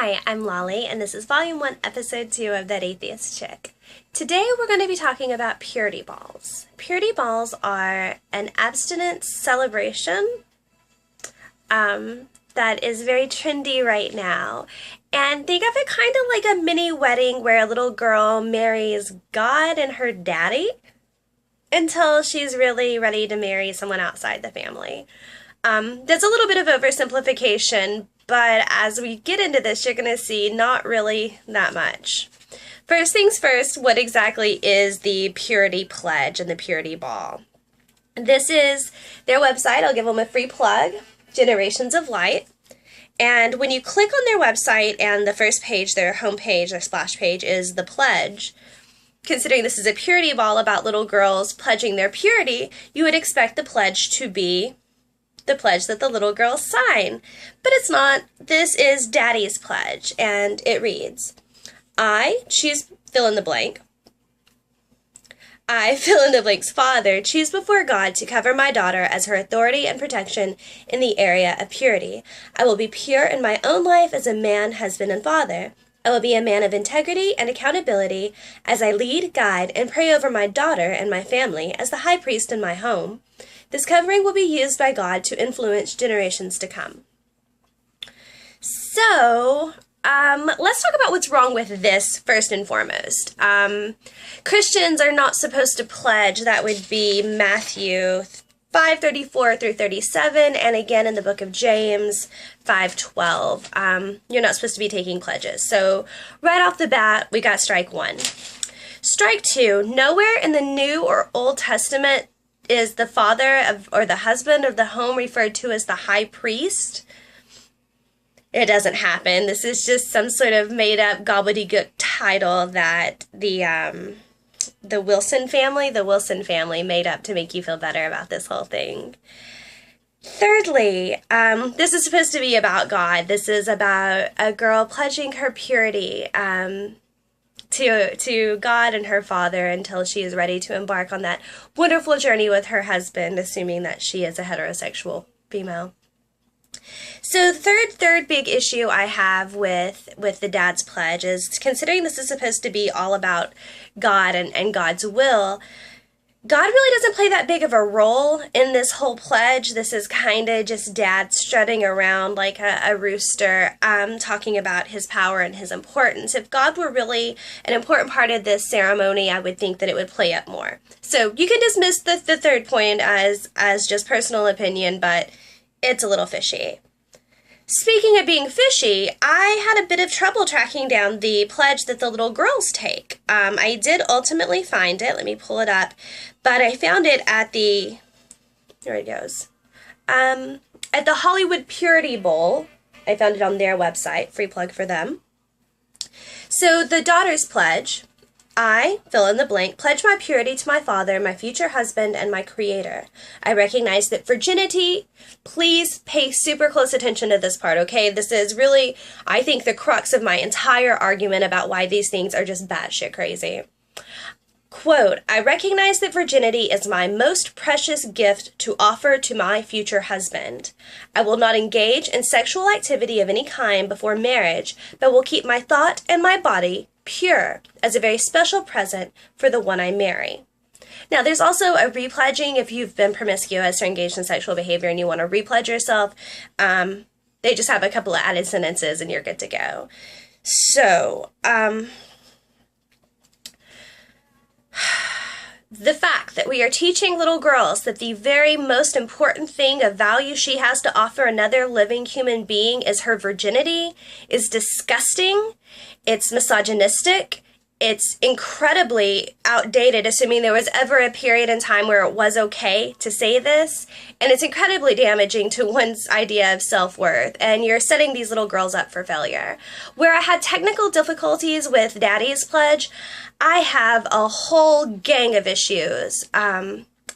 Hi, I'm Lolly, and this is Volume 1, Episode 2 of That Atheist Chick. Today we're going to be talking about purity balls. Purity balls are an abstinence celebration that is very trendy right now. And think of it kind of like a mini wedding where a little girl marries God and her daddy until she's really ready to marry someone outside the family. That's a little bit of oversimplification, but as we get into this, you're going to see not really that much. First things first, what exactly is the Purity Pledge and the Purity Ball? This is their website. I'll give them a free plug, Generations of Light. And when you click on their website and the first page, their homepage, their splash page, is the pledge, considering this is a purity ball about little girls pledging their purity, you would expect the pledge to be the pledge that the little girls sign. But it's not. This is Daddy's pledge, and it reads, I, choose fill in the blank, I, fill in the blank's father, choose before God to cover my daughter as her authority and protection in the area of purity. I will be pure in my own life as a man, husband, and father. I will be a man of integrity and accountability as I lead, guide, and pray over my daughter and my family as the high priest in my home. This covering will be used by God to influence generations to come. So, let's talk about what's wrong with this first and foremost. Christians are not supposed to pledge. That would be Matthew 5:34 through 37, and again in the book of James 5:12. You're not supposed to be taking pledges. So right off the bat, we got strike one. Strike two, nowhere in the New or Old Testament is the father of, or the husband of the home referred to as the high priest. It doesn't happen. This is just some sort of made-up gobbledygook title that the Wilson family made up to make you feel better about this whole thing. Thirdly, this is supposed to be about God. This is about a girl pledging her purity to God and her father until she is ready to embark on that wonderful journey with her husband, assuming that she is a heterosexual female. So the third big issue I have with the dad's pledge is, considering this is supposed to be all about God and God's will, God really doesn't play that big of a role in this whole pledge. This is kind of just dad strutting around like a rooster, talking about his power and his importance. If God were really an important part of this ceremony, I would think that it would play up more. So you can dismiss the third point as just personal opinion, but it's a little fishy. Speaking of being fishy, I had a bit of trouble tracking down the pledge that the little girls take. I did ultimately find it. Let me pull it up. But I found it at the, there it goes, at the Hollywood Purity Bowl. I found it on their website, free plug for them. So the daughter's pledge, I, fill in the blank, pledge my purity to my father, my future husband, and my creator. I recognize that virginity, please pay super close attention to this part, okay? This is really, I think, the crux of my entire argument about why these things are just batshit crazy. Quote, I recognize that virginity is my most precious gift to offer to my future husband. I will not engage in sexual activity of any kind before marriage, but will keep my thought and my body pure as a very special present for the one I marry. Now, there's also a repledging if you've been promiscuous or engaged in sexual behavior and you want to repledge yourself. They just have a couple of added sentences and you're good to go. So, the fact that we are teaching little girls that the very most important thing of value she has to offer another living human being is her virginity is disgusting. It's misogynistic. It's incredibly outdated, assuming there was ever a period in time where it was okay to say this. And it's incredibly damaging to one's idea of self-worth. And you're setting these little girls up for failure. Where I had technical difficulties with Daddy's pledge, I have a whole gang of issues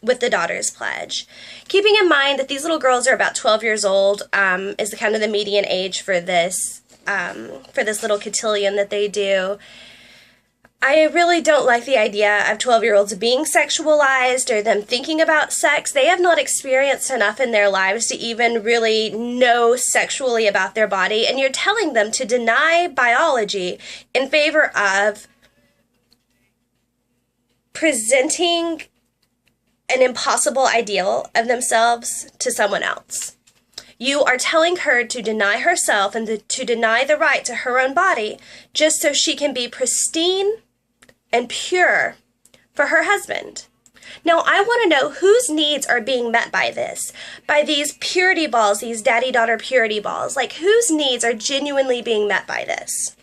with the daughter's pledge. Keeping in mind that these little girls are about 12 years old is the kind of the median age for this little cotillion that they do. I really don't like the idea of 12-year-olds being sexualized or them thinking about sex. They have not experienced enough in their lives to even really know sexually about their body, and you're telling them to deny biology in favor of presenting an impossible ideal of themselves to someone else. You are telling her to deny herself and to deny the right to her own body just so she can be pristine and pure for her husband. Now, I want to know whose needs are being met by this, by these purity balls, these daddy-daughter purity balls. Like, whose needs are genuinely being met by this?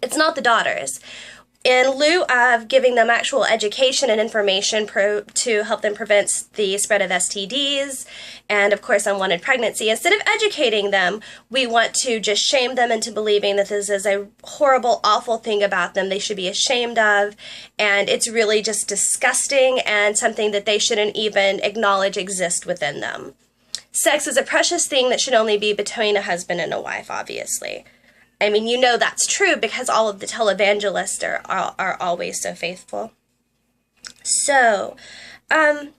It's not the daughters. In lieu of giving them actual education and information to help them prevent the spread of STDs and, of course, unwanted pregnancy, instead of educating them, we want to just shame them into believing that this is a horrible, awful thing about them they should be ashamed of, and it's really just disgusting and something that they shouldn't even acknowledge exists within them. Sex is a precious thing that should only be between a husband and a wife, obviously. I mean, you know that's true because all of the televangelists are always so faithful. So, along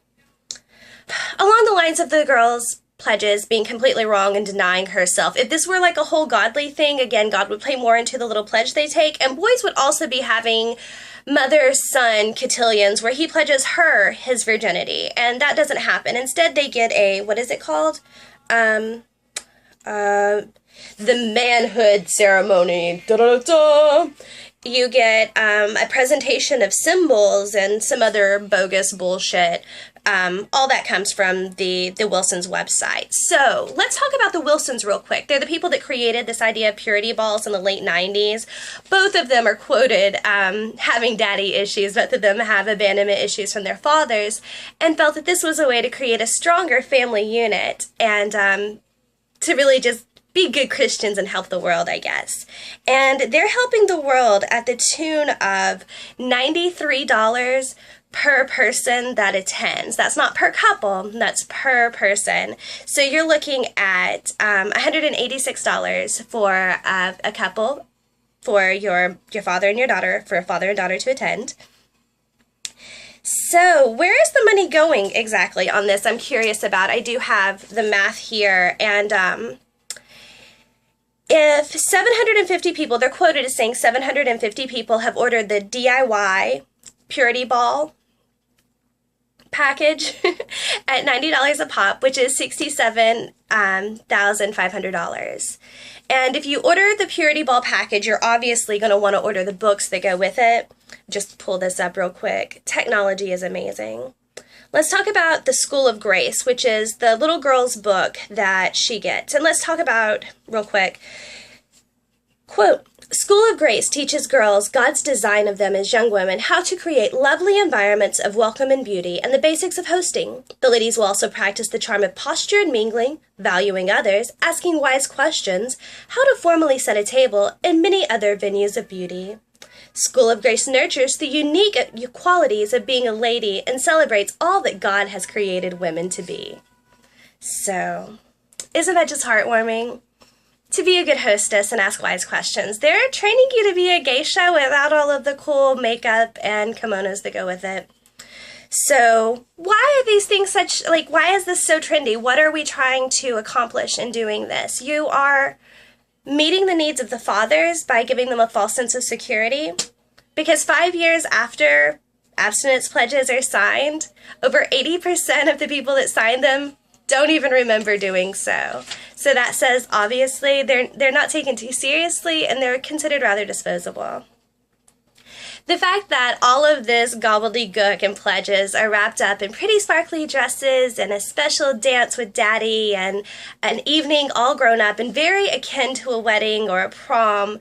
the lines of the girl's pledges being completely wrong and denying herself, if this were like a whole godly thing, again, God would play more into the little pledge they take, and boys would also be having mother-son cotillions where he pledges her his virginity, and that doesn't happen. Instead, they get a, what is it called? The manhood ceremony. Da-da-da-da. You get a presentation of symbols and some other bogus bullshit. All that comes from the Wilsons website. So let's talk about the Wilsons real quick. They're the people that created this idea of purity balls in the late 90s. Both of them are quoted having daddy issues. Both of them have abandonment issues from their fathers, and felt that this was a way to create a stronger family unit and to really just be good Christians and help the world, I guess. And they're helping the world at the tune of $93 per person that attends. That's not per couple, that's per person. So you're looking at $186 for a couple, for your father and your daughter, for a father and daughter to attend. So where is the money going exactly on this? I'm curious about. I do have the math here, and if 750 people, they're quoted as saying 750 people have ordered the DIY Purity Ball package at $90 a pop, which is $67,500. And if you order the Purity Ball package, you're obviously going to want to order the books that go with it. Just pull this up real quick. Technology is amazing. Let's talk about the School of Grace, which is the little girl's book that she gets. And let's talk about, real quick, quote, School of Grace teaches girls God's design of them as young women, how to create lovely environments of welcome and beauty, and the basics of hosting. The ladies will also practice the charm of posture and mingling, valuing others, asking wise questions, how to formally set a table, and many other venues of beauty. School of Grace nurtures the unique qualities of being a lady and celebrates all that God has created women to be. So, isn't that just heartwarming? To be a good hostess and ask wise questions. They're training you to be a geisha without all of the cool makeup and kimonos that go with it. So, why are these things why is this so trendy? What are we trying to accomplish in doing this? You are meeting the needs of the fathers by giving them a false sense of security, because 5 years after abstinence pledges are signed, over 80% of the people that signed them don't even remember doing so. So that says, obviously, they're not taken too seriously and they're considered rather disposable. The fact that all of this gobbledygook and pledges are wrapped up in pretty sparkly dresses and a special dance with daddy and an evening all grown up and very akin to a wedding or a prom,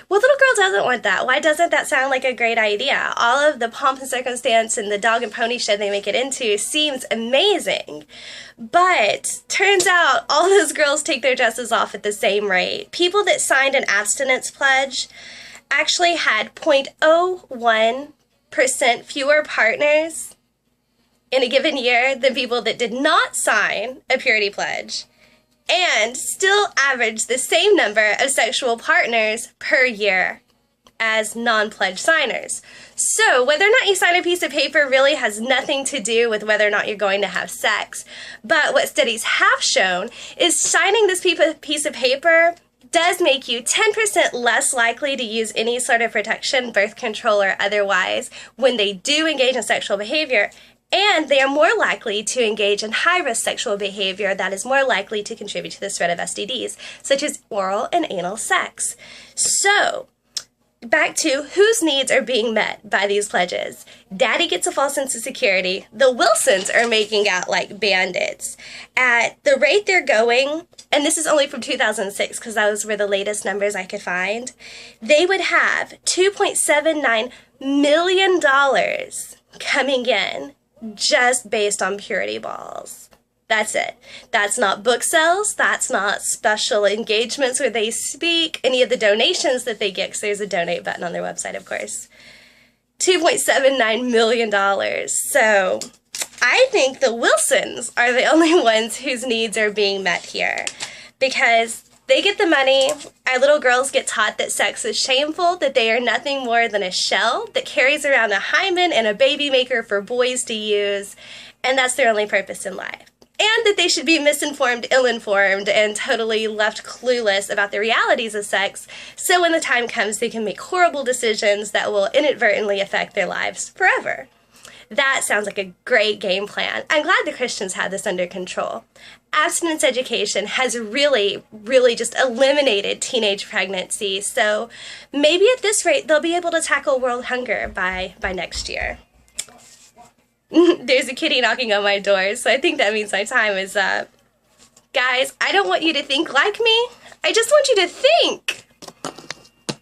what little girl doesn't want that? Why doesn't that sound like a great idea? All of the pomp and circumstance and the dog and pony show they make it into seems amazing. But turns out all those girls take their dresses off at the same rate. People that signed an abstinence pledge actually had 0.01% fewer partners in a given year than people that did not sign a purity pledge, and still averaged the same number of sexual partners per year. as non-pledge signers. So whether or not you sign a piece of paper really has nothing to do with whether or not you're going to have sex. But what studies have shown is signing this piece of paper does make you 10% less likely to use any sort of protection, birth control or otherwise, when they do engage in sexual behavior. And they are more likely to engage in high-risk sexual behavior that is more likely to contribute to the spread of STDs, such as oral and anal sex. So, back to whose needs are being met by these pledges. Daddy gets a false sense of security. The Wilsons are making out like bandits. At the rate they're going, and this is only from 2006 because those were the latest numbers I could find, they would have $2.79 million coming in just based on purity balls. That's it. That's not book sales. That's not special engagements where they speak, any of the donations that they get, because there's a donate button on their website, of course. $2.79 million. So I think the Wilsons are the only ones whose needs are being met here, because they get the money. Our little girls get taught that sex is shameful, that they are nothing more than a shell that carries around a hymen and a baby maker for boys to use, and that's their only purpose in life. And that they should be misinformed, ill-informed, and totally left clueless about the realities of sex, so when the time comes they can make horrible decisions that will inadvertently affect their lives forever. That sounds like a great game plan. I'm glad the Christians had this under control. Abstinence education has really, really just eliminated teenage pregnancy, so maybe at this rate they'll be able to tackle world hunger by next year. There's a kitty knocking on my door, so I think that means my time is up. Guys, I don't want you to think like me. I just want you to think.